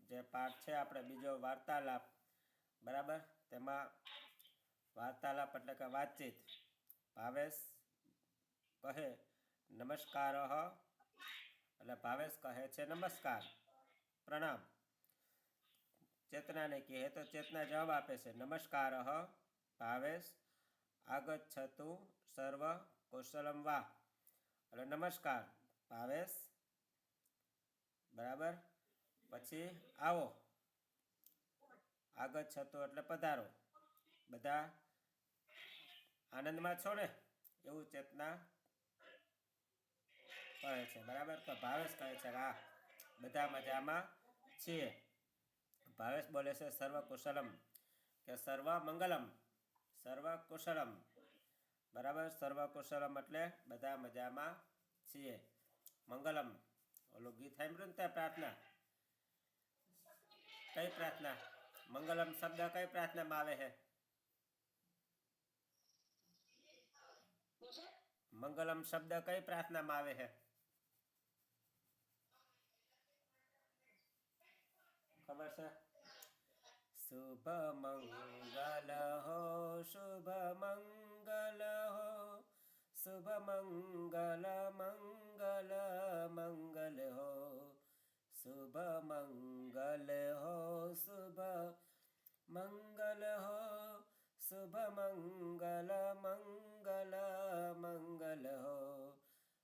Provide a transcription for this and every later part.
જે પાઠ છે આપણે બીજો વાર્તાલાપ, બરાબર, તેમાં વાર્તાલાપ એટલે કે વાતચીત. ભાવેશ કહે નમસ્કાર, એટલે ભાવેશ કહે છે નમસ્કાર, પ્રણામ. ચેતનાને કહે તો ચેતના જવાબ આપે છે નમસ્કાર ભાવેશ, આગચ્છતુ સર્વ કુશલમ વા, એટલે નમસ્કાર ભાવેશ, બરાબર. પછી આવો, આગચ્છતુ એટલે પધારો, બધા આનંદમાં છો ને, એવું ચેતના કહે છે, બરાબર. તો ભાવેશ કહે છે હા, બધા મજામાં છીએ. ભાવેશ બોલે છે સર્વ કુશલમ, કે સર્વ મંગલમ, સર્વ કુશલમ, બરાબર. સર્વ કુશલમ એટલે બધા મજામાં છીએ. મંગલમ, ઓલું ગીત સાંભળ્યું ને ત્યાં પ્રાર્થના, કઈ પ્રાર્થના, મંગલમ શબ્દ કઈ પ્રાર્થનામાં આવે છે? મંગલમ શબ્દ કઈ પ્રાર્થનામાં આવે છે? ખબર છે? શુભ મંગલ હો, શુભ મંગલ હો, શુભ મંગલ મંગલ મંગલ હો, શુભ મંગલ હો, શુભ મંગલ હો, શુભ મંગલ મંગલ મંગલ હો,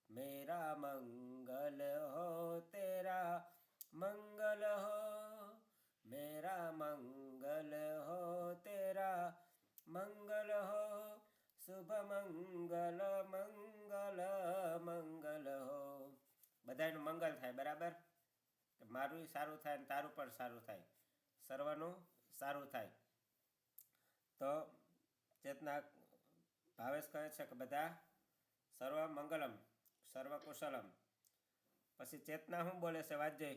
मेरा मंगल हो तेरा मंगल हो, मेरा मंगल हो तेरा मंगल हो, શુભ મંગલ મંગલ મંગલ હો. બધાનું મંગલ થાય, બરાબર. મારું સારું થાય ને તારું પણ સારું થાય, સર્વનું સારું થાય. તો ચેતના ભાવેશ કહે છે કે બધા સર્વ મંગલમ, સર્વ કુશલમ. પછી ચેતના શું બોલે છે વાજ્ય?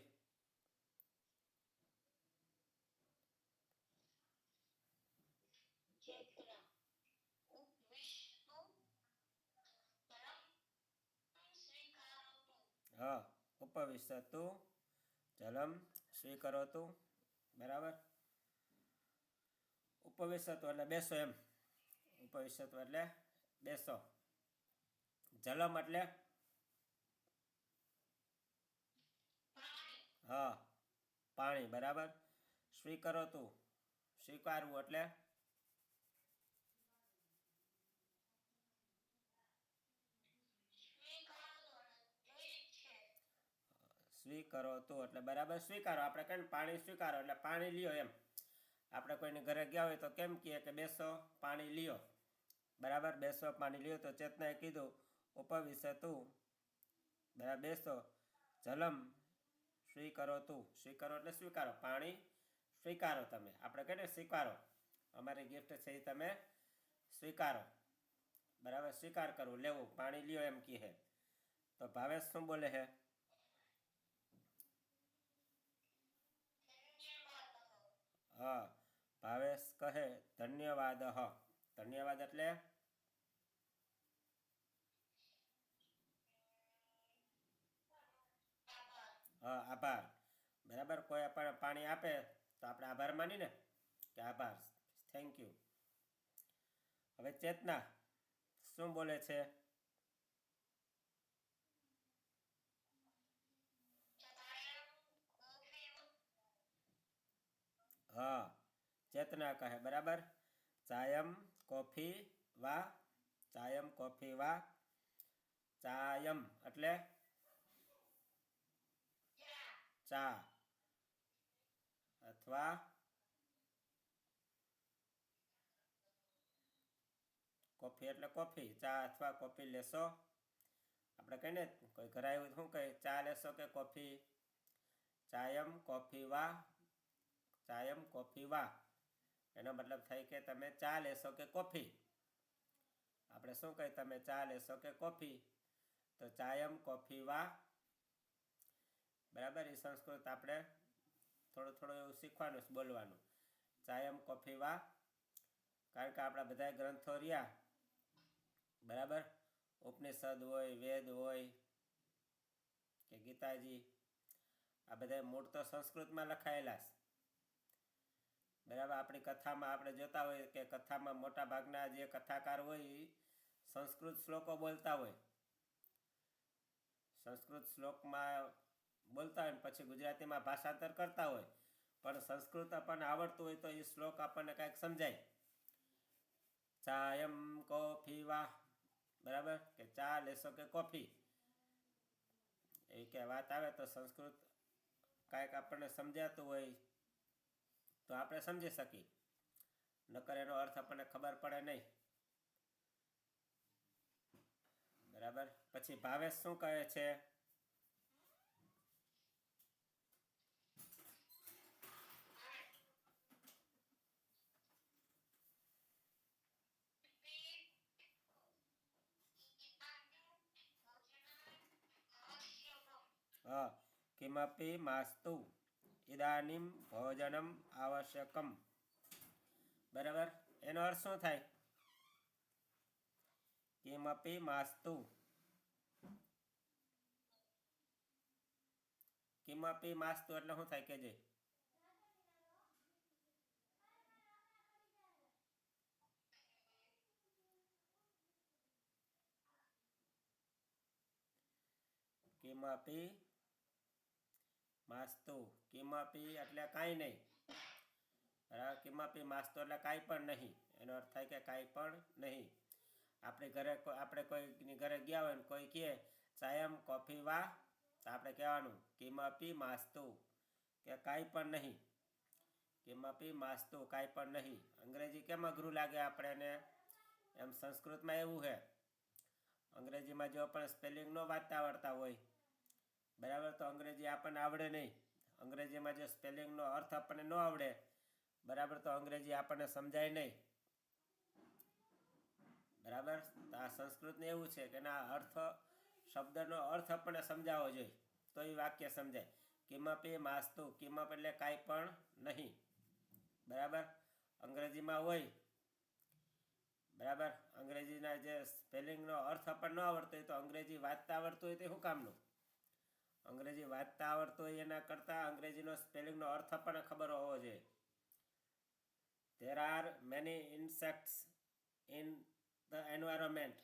હા, ઉપવિશતુ જલમ સ્વીકરોતુ, બરાબર. ઉપવિશતુ એટલે બેસો એમ, ઉપવિશતુ એટલે બેસો. જલમ એટલે હા, પાણી, બરાબર. સ્વીકરોતુ, સ્વીકારવું એટલે સ્વીકરોતુ એટલે બરાબર સ્વીકારો. આપણે કહીએ પાણી સ્વીકારો એટલે પાણી લ્યો એમ. આપણે કોઈને ઘરે ગયા હોય તો કેમ કહીએ કે બેસો પાણી લ્યો, બરાબર. બેસો પાણી લ્યો. તો ચેતનાએ કીધું ઉપવિશતુ, બરાબર, બેસો. જલમ સ્વીકરોતુ, સ્વીકારો એટલે સ્વીકારો, પાણી સ્વીકારો તમે. આપણે કહીએ ને સ્વીકારો, અમારી ગિફ્ટ છે એ તમે સ્વીકારો, બરાબર. સ્વીકાર કરવું, લેવું, પાણી લ્યો એમ કહે. તો ભાવેશ શું બોલે છે? હા, ભાવેશ કહે ધન્યવાદ. ધન્યવાદ એટલે હા, આભાર, બરાબર. કોઈ આપણને પાણી આપે તો આપણે આભાર માનીને કે આભાર, થેન્ક યુ. હવે ચેતના શું બોલે છે? હા, ચેતના કહે, બરાબર. ચાયમ કોફી વા, ચાયમ કોફી વા. ચાયમ એટલે ચા અથવા કોફી એટલે કોફી, ચા અથવા કોફી લેશો. આપણે કહીને કોઈ ઘરે આવ્યું શું કહે, ચા લેશો કે કોફી? ચાયમ કોફી વા, ચાયમ કોફી વા, એનો મતલબ થાય કે તમે ચા લેશો કે કોફી. આપણે શું કહીએ, તમે ચા લેશો કે કોફી? તો ચાયમ કોફી વા, બરાબર. એ સંસ્કૃત આપણે થોડું થોડું એવું શીખવાનું, બોલવાનું. ચાયમ કોફી વા, કારણ કે આપણા બધા ગ્રંથો રહ્યા, બરાબર. ઉપનિષદ હોય, વેદ હોય કે ગીતાજી, આ બધા મૂળ તો સંસ્કૃતમાં લખાયેલા છે. બરાબર. આપણી કથામાં આપણે જોતા હોઈએ કે કથામાં મોટા ભાગના જે કથાકાર હોય એ સંસ્કૃત શ્લોકો બોલતા હોય. સંસ્કૃત શ્લોકમાં બોલતા હોય પછી ગુજરાતીમાં ભાષાંતર કરતા હોય. પણ સંસ્કૃત આપણને આવડતું હોય તો એ શ્લોક આપણને કાંઈક સમજાય. ચાયમ કોફી વાહ, બરાબર, કે ચા લેશો કે કોફી, એવી કે વાત આવે તો સંસ્કૃત કાંઈક આપણને સમજાતું હોય તો આપણે સમજી શકીએ, નકર એનો અર્થ આપણને ખબર પડે નહીં. બરાબર. પછી ભાવેશ શું કહે છે? હા, કિમપી માસ્તુ ઇદાનીમ ભોજનમ આવશ્યકમ. બરાબર. એનો અર્થ શું થાય? કિમપી માસ્તુ. કિમપી માસ્તુ એટલે શું થાય કેજે? કિમપી માસ્તુ. કિમપી એટલે કાંઈ નહીં. બરાબર. કિમપી માસ્તુ એટલે કાંઈ પણ નહીં. એનો અર્થ થાય કે કાંઈ પણ નહીં. આપણે કોઈની ઘરે ગયા હોય ને કોઈ કહે ચાયમ કોફી વાહ, તો આપણે કહેવાનું કિમપી માસ્તુ, કે કાંઈ પણ નહીં. કિમપી માસ્તુ, કાંઈ પણ નહીં. અંગ્રેજી કેમ અઘરું લાગે આપણને? એમ સંસ્કૃતમાં એવું છે. અંગ્રેજીમાં જો આપણે સ્પેલિંગ ન વાંચતા આવડતા હોય, બરાબર, તો અંગ્રેજી આપણને આવડે નહીં. અંગ્રેજીમાં જો સ્પેલિંગનો અર્થ આપણને ન આવડે, બરાબર, તો અંગ્રેજી આપણને સમજાય નહીં. બરાબર. તો આ સંસ્કૃતને એવું છે કે ના, અર્થ, શબ્દનો અર્થ આપણને સમજાવવો જોઈએ તો એ વાક્ય સમજાય. કિમપી માસ્તુ, કિમપ એટલે કાંઈ પણ નહીં. બરાબર. અંગ્રેજીમાં હોય, બરાબર, અંગ્રેજીના જે સ્પેલિંગનો અર્થ આપણને ન આવડતો હોય તો અંગ્રેજી વાંચતા આવડતું હોય તો શું કામનું? અંગ્રેજી વાંચતા આવડતું હોય એના કરતાં અંગ્રેજીનો સ્પેલિંગનો અર્થ આપણને ખબર હોવો જોઈએ. There are many insects in the environment.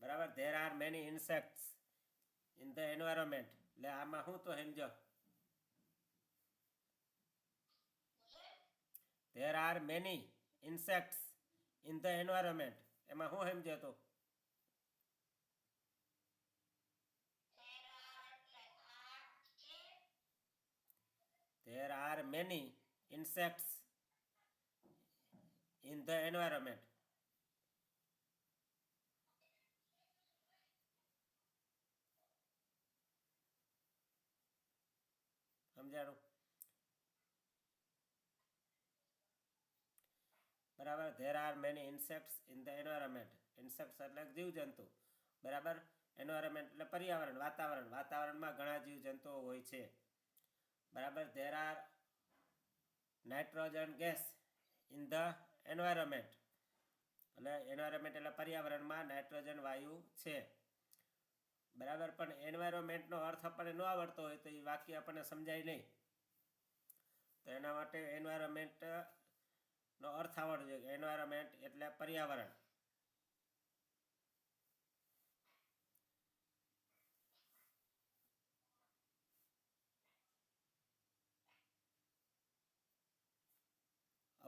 બરાબર. There are many insects in the environment. એટલે આમાં શું તો સમજો? There are many insects in the environment. એમાં શું સમજો તો? There are many insects in the environment. સમજાણું? બરાબર. There are many insects in the environment. Insects એટલે જીવજંતુ. બરાબર. એન્વાયરમેન્ટ એટલે પર્યાવરણ, વાતાવરણ. વાતાવરણમાં ઘણા જીવજંતુઓ હોય છે. બરાબર. There are nitrogen gas in the environment. એટલે એન્વાયરમેન્ટ એટલે પર્યાવરણમાં નાઇટ્રોજન વાયુ છે. બરાબર. પણ એન્વાયરમેન્ટનો અર્થ આપણને ન આવડતો હોય તો એ વાક્ય આપણને સમજાય નહીં. તો એના માટે એન્વાયરમેન્ટનો અર્થ આવડવો જોઈએ. એન્વાયરમેન્ટ એટલે પર્યાવરણ.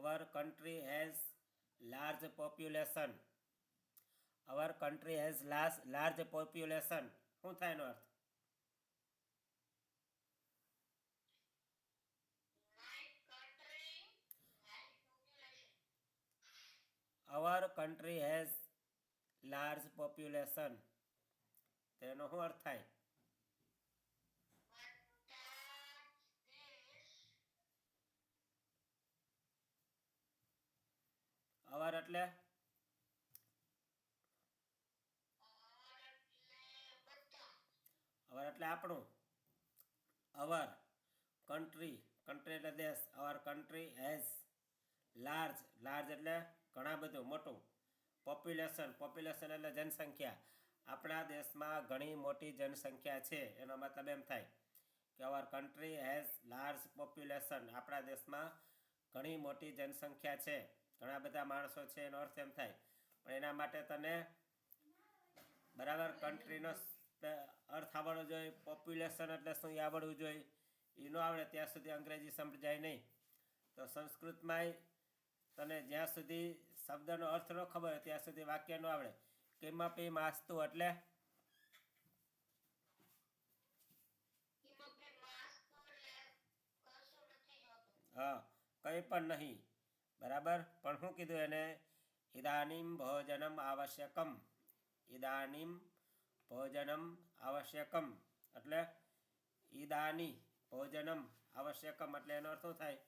Our country has large population. Our country has large population. શું થાય એનો અર્થ? Our country has large population. તેનો શું અર્થ થાય? અવર એટલે આપણું. અવર કન્ટ્રી, કન્ટ્રી એટલે દેશ. અવર કન્ટ્રી હેઝ લાર્જ એટલે ઘણા બધું, મોટું. પોપ્યુલેશન એટલે જનસંખ્યા. આપણા દેશમાં ઘણી મોટી જનસંખ્યા છે એનો મતલબ એમ થાય કે our country has large population. આપણા દેશમાં ઘણી મોટી જનસંખ્યા છે, ઘણા બધા માણસો છે એનો અર્થ એમ થાય. પણ એના માટે તને બરાબર કન્ટ્રીનો અર્થ આવડવો જોઈએ. પોપ્યુલેશન એટલે શું એ આવડવું જોઈએ. એ ન આવડે ત્યાં સુધી અંગ્રેજી સમજાય નહીં. તો સંસ્કૃતમાંય તને જ્યાં સુધી શબ્દનો અર્થ ન ખબર હોય ત્યાં સુધી વાક્ય ન આવડે. કિમપી માસ્તુ એટલે હા, કંઈ પણ નહીં. બરાબર. પણ શું કીધું એને? ઇદાનીમ ભોજનમ આવશ્યકમ. ઇદાનીમ ભોજનમ આવશ્યકમ એટલે ઈદાની ભોજનમ આવશ્યકમ એટલે એનો અર્થ શું થાય?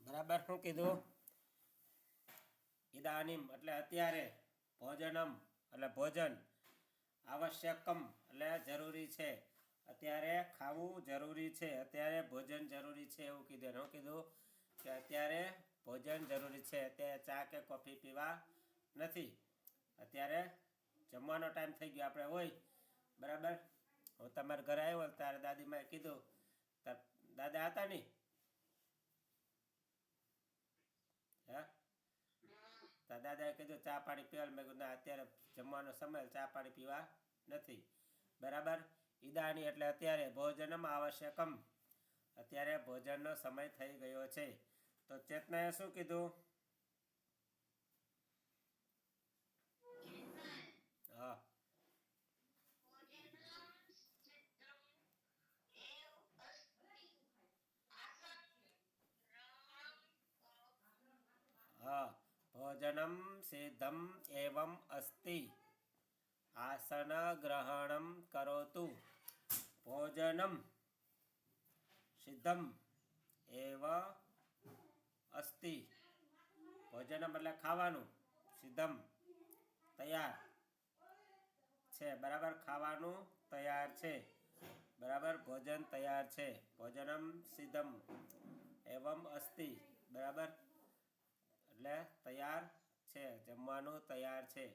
બરાબર. શું કીધું? ઇદાનીમ એટલે અત્યારે, ભોજનમ એટલે ભોજન, આવશ્યકમ એટલે જરૂરી છે. અત્યારે ખાવું જરૂરી છે, અત્યારે ભોજન જરૂરી છે એવું કીધું. શું કીધું? કે અત્યારે ભોજન જરૂરી છે. અત્યારે ચા કે કોફી પીવા નથી. અત્યારે જમવાનો ટાઈમ થઈ ગયો. આપણે હોય બરાબર. હું તમારા ઘરે આવ્યો તારે દાદીમાએ કીધું, તાર દાદા હતા નહીં? હા, તાર દાદાએ કીધું ચા પાણી પીવા. મેં કીધું ના, અત્યારે જમવાનો સમય, ચા પાણી પીવા નથી. બરાબર. ઈદાની એટલે અત્યારે, ભોજનમ આવશ્યકમ અત્યારે ભોજનનો સમય થઈ ગયો છે. તો ચેતનાએ શું કીધું? હા, હા, ભોજનમ સિદ્ધમ એવમ અસ્તિ આસન ગ્રહણમ કરોતુ. ભોજનમ સિદ્ધમ એવ અસ્તિ. ભોજનમ એટલે ખાવાનું, સિદ્ધમ તૈયાર છે. બરાબર. ખાવાનું તૈયાર છે. બરાબર. ભોજન તૈયાર છે. ભોજનમ સિદ્ધમ એવમ અસ્તિ. બરાબર. એટલે તૈયાર છે, જમવાનું તૈયાર છે.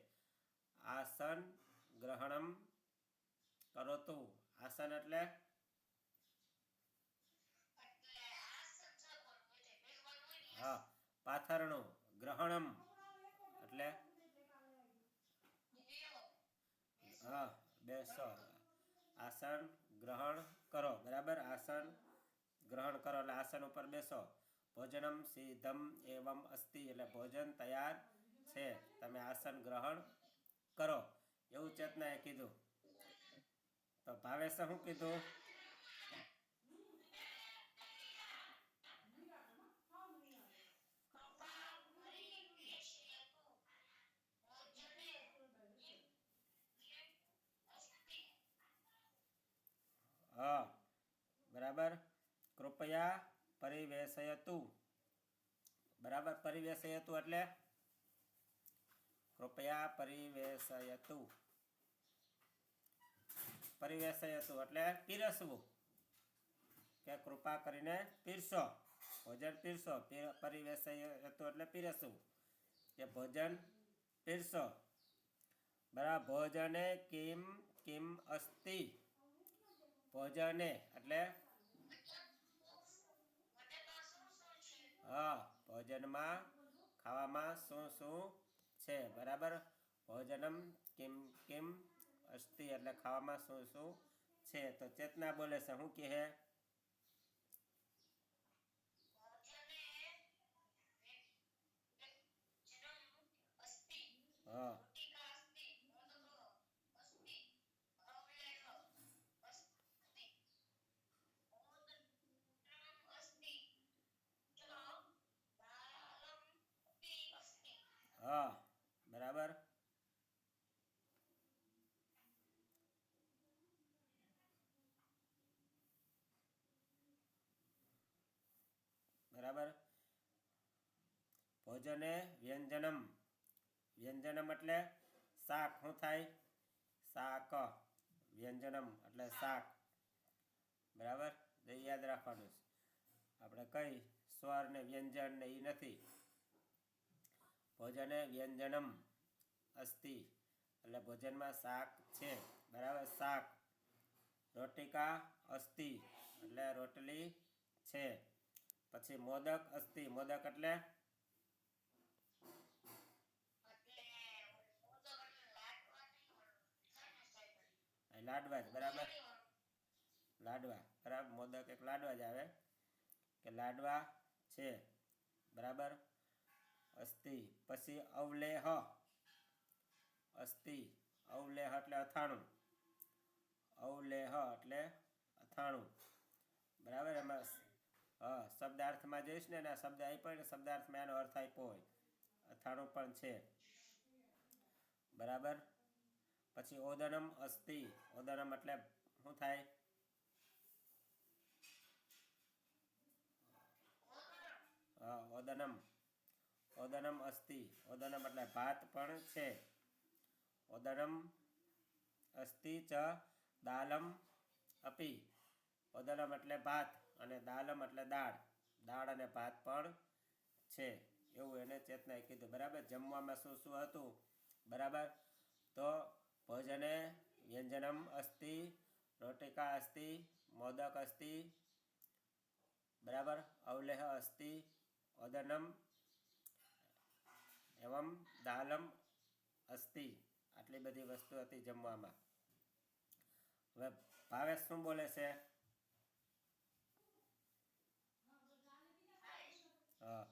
આસન ગ્રહણમ કરોતુ. આસન એટલે હા, પાથરણું. ગ્રહણમ એટલે હા, બેસો. આસન ગ્રહણ કરો. બરાબર. આસન ગ્રહણ કરો એટલે આસન ઉપર બેસો. ભોજનમ સિદ્ધમ એવમ અસ્તિ એટલે ભોજન તૈયાર છે, તમે આસન ગ્રહણ કરો એવું ચેતનાએ કીધું. તો ભાવેશે શું કીધું? હા, બરાબર. કૃપયા પરિવેશયતુ. બરાબર. પરિવેશયતુ એટલે કૃપયા પરિવેશયતુ. પરિવેશયતુ એટલે પીરસવું, કે કૃપા કરીને પીરસો, ભોજન પીરસો. પરિવેશયતુ એટલે પીરસવું, કે ભોજન પીરસો. બરાબર. ભોજને કિમ કિમ અસ્તિ. ભોજને એટલે હા, ભોજનમાં ખાવામાં શું શું છે. બરાબર. ભોજનમ કિમ કિમ અસ્તિ એટલે ખાવામાં શું શું છે. તો ચેતના બોલે છે, શું કહે? હા, હા, બરાબર. બરાબર. ભોજને વ્યંજનમ વ્યંજનમ એટલે શાક. શું થાય? શાક. વ્યંજનમ એટલે શાક. બરાબર, એ યાદ રાખવાનું છે. આપણે કઈ સ્વર ને વ્યંજન ને એ નથી. ભોજને વ્યંજનમ અસ્તિ એટલે ભોજનમાં શાક છે. બરાબર, શાક. રોટિકા અસ્તિ એટલે રોટલી છે. પછી મોદક અસ્તિ. મોદક એટલે લાડવા જ. બરાબર, લાડવા. બરાબર, મોદક એક લાડવા જ આવે કે લાડવા છે. બરાબર, અસ્તિ. પછી અવલેહ અસ્તિ. અવલેહ એટલે અથાણું. અવલેહ એટલે અથાણું. બરાબર, એમાં શબ્દાર્થમાં જઈશ ને શબ્દ આપ્યો ને શબ્દાર્થમાં એનો અર્થ આપ્યો હોય. અથાણું પણ છે. બરાબર, પછી ઓદનમ અસ્તિ. ઓદનમ એટલે શું થાય? ઓદનમ. ઓદનમ અસ્તિ. ઓદનમ એટલે ભાત પણ છે. ઓદનમ અસ્તિ ચ દાલમ અપી. ઓદનમ એટલે ભાત અને દાલમ એટલે દાળ. દાળ અને ભાત પણ છે. એવું એને ચેતનાએ કીધું. બરાબર, જમવામાં શું શું હતું? બરાબર, તો ભોજને વ્યંજનમ અસ્તિ, રોટિકા અસ્તિ, મોદક અસ્તિ, બરાબર, અવલેહ અસ્તિ, ઓદનમ એવમ દાલમ અસ્તિ. આટલી બધી વસ્તુ હતી જમવામાં. હવે ભાવેશ શું બોલે છે? હા,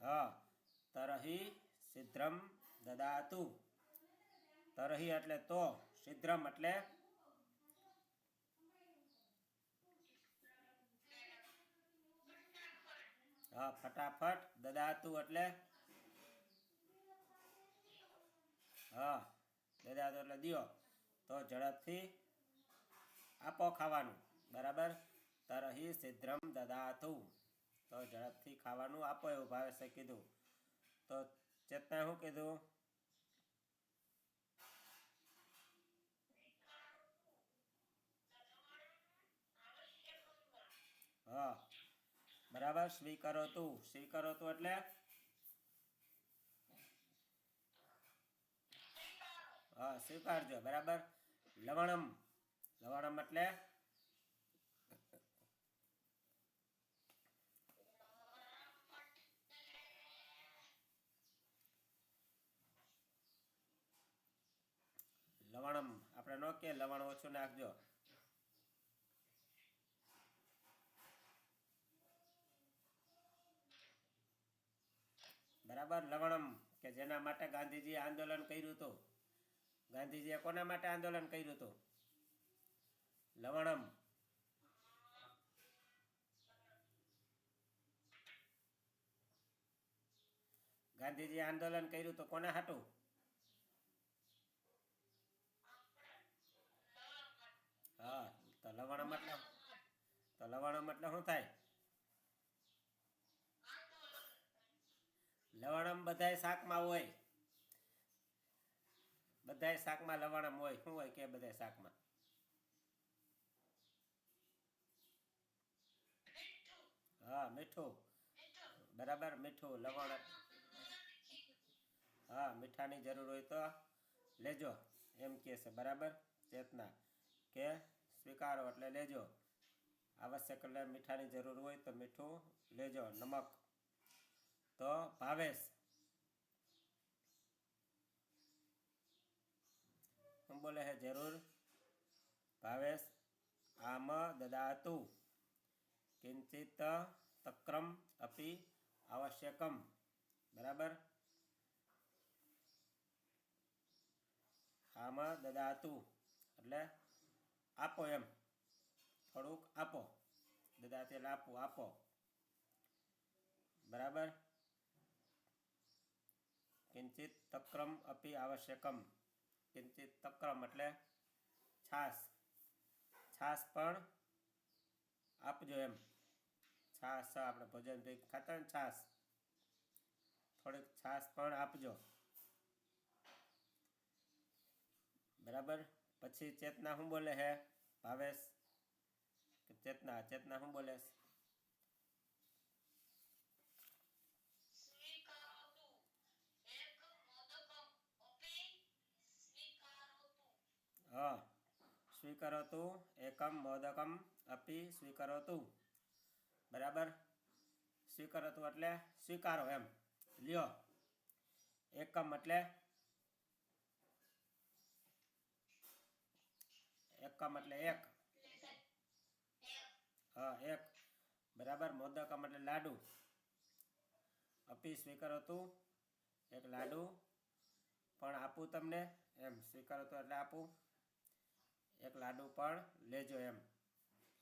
હા. તરહી શીઘ્રમ દદાતુ. તરહી એટલે તો. શીઘ્રમ એટલે હા, ફટાફટ. દદાતુ એટલે હા, દદાતુ એટલે દિયો. તો ઝડપથી આપો ખાવાનું. બરાબર, તરહી શીઘ્રમ દદાતુ. તો ઝડપથી ખાવાનું આપો એવું ભાવેશે કીધું. તો ચેતનાએ શું કીધું? હા, બરાબર, સ્વીકારોતું. સ્વીકારોતું એટલે હા, સ્વીકારજો. બરાબર, લવણમ. લવણમ એટલે લવણમ. આપણે ન કે લવણ ઓછું નાખજો. બરાબર, લવણમ કે જેના માટે ગાંધીજીએ આંદોલન કર્યું હતું. ગાંધીજીએ કોના માટે આંદોલન કર્યું હતું? લવણમ. ગાંધીજીએ આંદોલન કર્યું તો કોના હાટું? હા, તો લવણમ એટલે શું થાય? લવણમ બધાય શાકમાં હોય. બધાય શાકમાં લવણમ હોય. શું હોય કે બધાય શાકમાં? હા, મીઠું. બરાબર, મીઠું. લવણ. હા, મીઠાની જરૂર હોય તો લેજો એમ કહે છે. બરાબર, ચેતના કે સ્વીકારો એટલે લેજો. આવશ્યક એટલે મીઠાની જરૂર હોય તો મીઠું લેજો. નમક. તો ભાવેશ શું બોલે છે? જરૂર. ભાવેશ આમ દદાતુ કિંચિત તક્રમ અપી આવશ્યકમ. બરાબર, આમ દદાતુ એટલે આપો એમ. થોડુંક આપો. દદાતુ એટલે આપો. આપો. બરાબર, કિંચિત તક્રમ અપી આવશ્યકમ. કિંચિત તક્રમ એટલે છાશ. છાશ પણ આપજો એમ. છાશ આપણે ભોજન ભેગી ખાતા હોય ને છાશ, થોડીક છાશ પણ આપજો. બરાબર. પછી ચેતના શું બોલે હે ભાવેશ? ચેતના શું બોલે? હા, સ્વીકરોતુ એકમ મોદકમ અપી સ્વીકરોતુ. બરાબર. સ્વીકરોતુ એટલે સ્વીકારો એમ, લ્યો. એકમ એટલે એક. હા, એક. બરાબર. મોદકમ એટલે લાડુ. અપી સ્વીકરોતુ એક લાડુ પણ આપું તમને એમ. સ્વીકરોતુ એટલે આપું, એક લાડુ પણ લેજો એમ.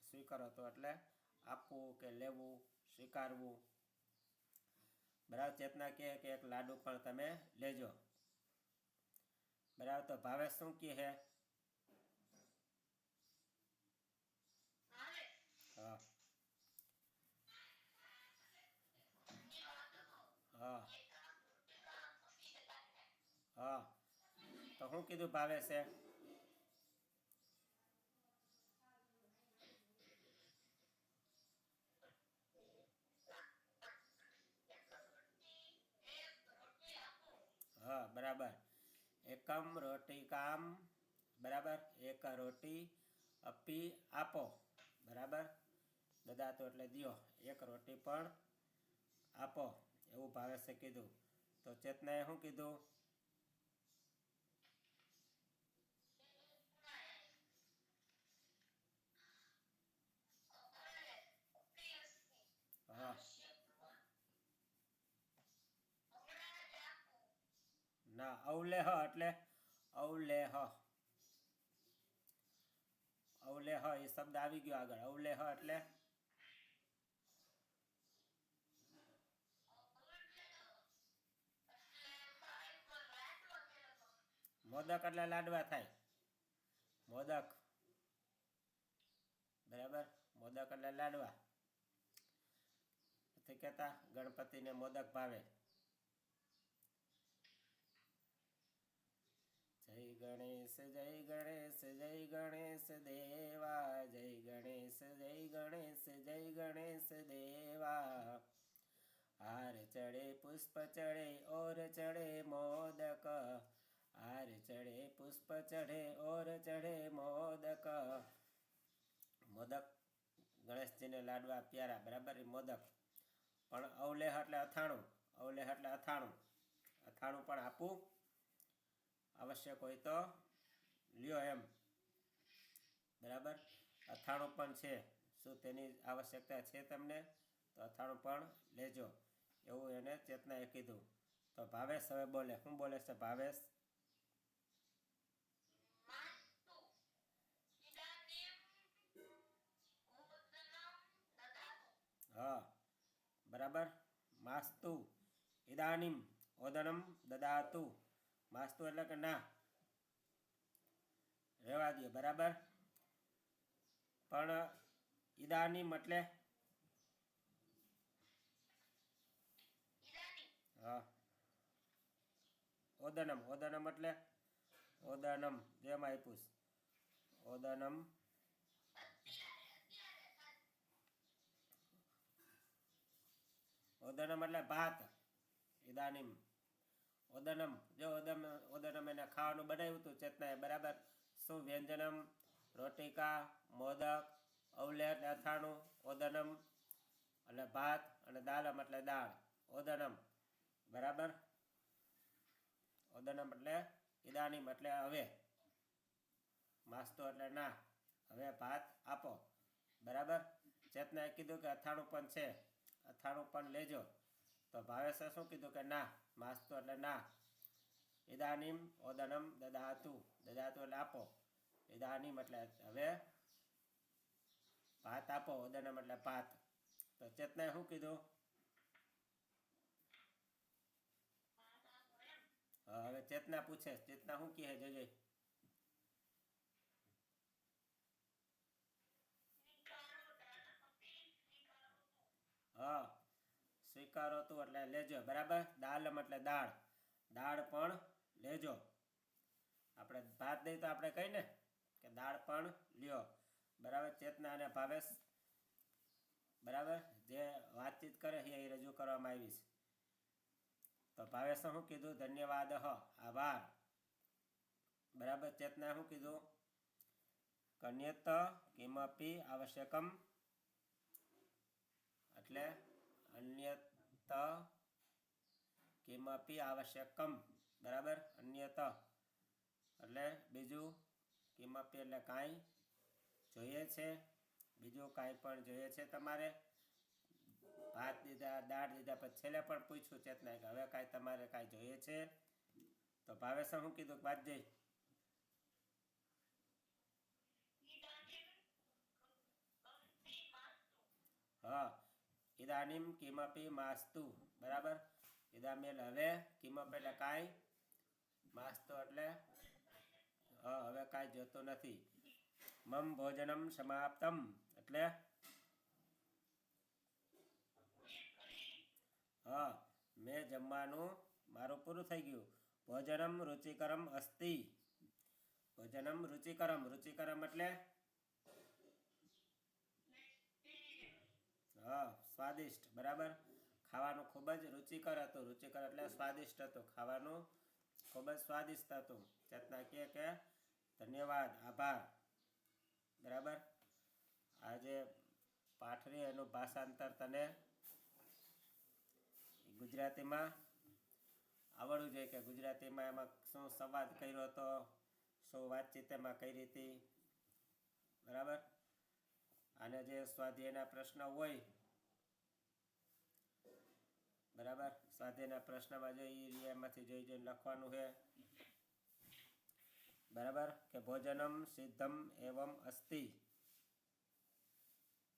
સ્વીકરોતુ એટલે આપવું કે લેવું, સ્વીકારવું. બરાબર. ચેતના કહે કે એક લાડુ પણ તમે લેજો. બરાબર. તો ભાવેશ શું કહે હે? હા હા હા. તો શું કીધું ભાવેશે? હા, બરાબર. એકમ રોટી કામ. બરાબર. એક રોટી અપી આપો. બરાબર. દદાતો એટલે દિયો. એક રોટી પણ આપો એવું ભાવેશે કીધું. તો ચેતનાએ શું કીધું? હા. ના, અવલેહ એટલે અવલેહ. અવલેહ એ શબ્દ આવી ગયો આગળ. અવલેહ એટલે મોદક એટલે લાડવા થાય. મોદક. બરાબર. મોદક એટલે લાડવા. નથી કહેતા ગણપતિને મોદક ભાવે. જય ગણેશ જય ગણેશ જય ગણેશ દેવા, જય ગણેશ જય ગણેશ જય ગણેશ દેવા. હાર ચડે પુષ્પ ચડે ઓર ચડે મોદક, હાર ચડે પુષ્પ ચઢે ઓર ચઢે મોદક. મોદક ગણેશજીને લાડવા પ્યારા. બરાબર. એ મોદક. પણ અવલેહ એટલે અથાણું. અવલેહ એટલે અથાણું. અથાણું પણ આપું આવશ્યક હોય તો લ્યો એમ. બરાબર. અથાણું પણ છે. શું તેની આવશ્યકતા છે તમને? તો અથાણું પણ લેજો એવું એને ચેતનાએ કીધું. તો ભાવેશ હવે બોલે. શું બોલે છે ભાવેશ? હા, બરાબર. માસ્તુ ઇદાનીમ ઓદનમ દદાતુ. માસ્તુ એટલે કે ના, રહેવા દો. બરાબર. પણ ઇદાનીમ એટલે હા, ઓદનમ. ઓદનમ એટલે ઓદનમ જેમ આપ્યું. ઓદનમ ઓદનમ એટલે ભાત. ઇદાનીમ ઓદનમ. જો ઓદનમ એને ખાવાનું બનાવ્યું હતું ચેતનાએ. બરાબર. શું વ્યંજનમ? રોટિકા, મોદક, અવલેહ એટલે અથાણું, ઓદનમ એટલે ભાત અને દાલમ એટલે દાળ. ઓદનમ. બરાબર. ઓદનમ એટલે ઇદાનીમ એટલે હવે. માસ્તો એટલે ના, હવે ભાત આપો. બરાબર. ચેતનાએ કીધું કે અથાણું પણ છે, અથાણું પણ લેજો. તો ભાવેશે શું કીધું કે ના, માસ્તો એટલે ના. ઇદાનીમ ઓદનમ દદાતુ. દદાતુ એટલે આપો. ઇદાનીમ એટલે હવે ભાત આપો. ઓદનમ એટલે ભાત. તો ચેતનાએ શું કીધું? હવે ચેતના પૂછે. ચેતના શું કહે જોજે. સ્વીકારોતું એટલે લેજો, બરાબર. દાલમ એટલે દાળ, દાળ પણ લેજો. આપણે ભાત દઈએ તો આપણે કહીને કે દાળ પણ લ્યો, બરાબર. ચેતના અને ભાવેશ, બરાબર, જે વાતચીત કરે છે એ રજૂ કરવામાં આવી છે. તો ભાવેશે શું કીધું? ધન્યવાદ, આભાર, બરાબર. ચેતના શું કીધું? કન્યત કિમપી આવશ્યકમ એટલે અન્યત કિમપી આવશ્યકમ, બરાબર. અન્યત એટલે બીજું, કિમપી એટલે કાંઈ જોઈએ છે, બીજું કાંઈ પણ જોઈએ છે તમારે. ભાત દીધા, દાળ દીધા, પછી છેલ્લે પણ પૂછ્યું ચેતનાએ કે હવે કાંઈ તમારે કાંઈ જોઈએ છે? તો ભાવેશે શું કીધું? વાંચજે. હા, ઇદાનીમ કિમપી માસ્તુ, બરાબર. ઇદામેલ હવે, કિમપ એટલે કાંઈ, માસ્તુ એટલે હવે કાંઈ જોતું નથી. મમ ભોજનમ સમાપ્તમ એટલે મેં જમવાનું મારું પૂરું થઈ ગયું. ભોજનમ રુચિકરમ અસ્તિ, ભોજનમ રુચિકરમ, રુચિકરમ એટલે સ્વાદિષ્ટ, બરાબર. ખાવાનું ખૂબ જ રુચિકર હતું. રુચિકર એટલે સ્વાદિષ્ટ હતું, ખાવાનું ખૂબ જ સ્વાદિષ્ટ હતું. ચેતના કહે કે ધન્યવાદ, આભાર, બરાબર. આ જે પાઠરી એનું ભાષાંતર તને ગુજરાતીમાં આવડવું જોઈએ કે ગુજરાતીમાં એમાં શું સંવાદ કર્યો હતો, શું વાતચીત એમાં કરી હતી, બરાબર. અને જે સ્વાધ્યાયના પ્રશ્ન હોય, બરાબર, સ્વાધ્યાયના પ્રશ્નમાં જોઈએ એમાંથી જોઈને લખવાનું છે, બરાબર. કે ભોજનમ સિદ્ધમ એવમ અસ્તિ,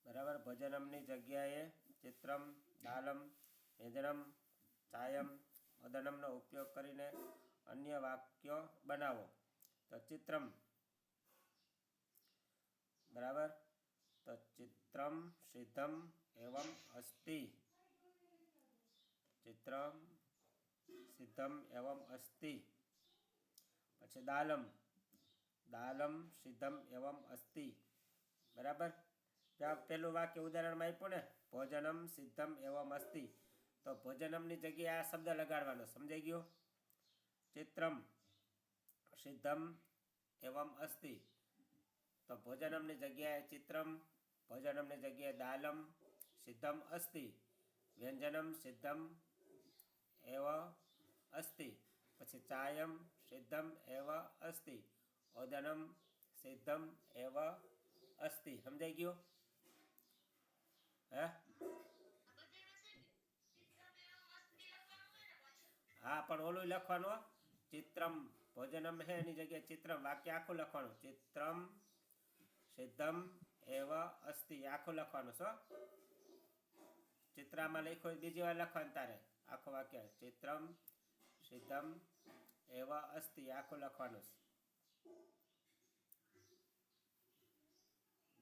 બરાબર. ભોજનમની જગ્યાએ ચિત્રમ, દાલમ, વ્યંજનમ, ચાયમ, ઓદનમનો ઉપયોગ કરીને અન્ય વાક્યો બનાવો. તો ચિત્રમ, બરાબર. તો ચિત્રમ સિદ્ધમ એવમ અસ્તિ, ચિત્રમ સિદ્ધમ એવમ અસ્તિ. પછી દાલમ, દાલમ સિદ્ધમ એવમ અસ્તિ, બરાબર. પેલું વાક્ય ઉદાહરણમાં આપ્યું ને, ભોજનમ સિદ્ધમ એવમ અસ્તિ, તો ભોજનમની જગ્યાએ આ શબ્દ લગાડવાનો, સમજાઈ ગયો? ચિત્રમ સિદ્ધમ એવમ અસ્તિ, તો ભોજનમની જગ્યાએ ચિત્રમ, ભોજનમની જગ્યાએ દાલમ સિદ્ધમ અસ્તિ, વ્યંજનમ સિદ્ધમ એવ અસ્તિ, પછી ચાયમ સિદ્ધમ એવ અસ્તિ, ઓદનમ સિદ્ધમ એવ અસ્તિ. સમજાઈ ગયું? હે? હા, પણ ઓલું લખવાનું, ચિત્રમ, ભોજનમ હે એની જગ્યાએ ચિત્રમ, વાક્ય આખું લખવાનું. ચિત્રમ સિદ્ધમ એવ અસ્તિ, આખું લખવાનું છો. ચિત્રામાં લખ્યું બીજી વાર લખવાનું તારે, આખું વાક્ય. ચિત્રમ સિદ્ધમ એવ અસ્તિ, આખું લખવાનું,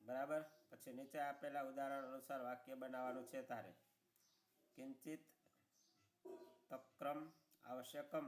બરાબર. પછી નીચે આપેલા ઉદાહરણ અનુસાર વાક્ય બનાવવાનું છે તારે. કિંચિત તક્રમ આવશ્યકમ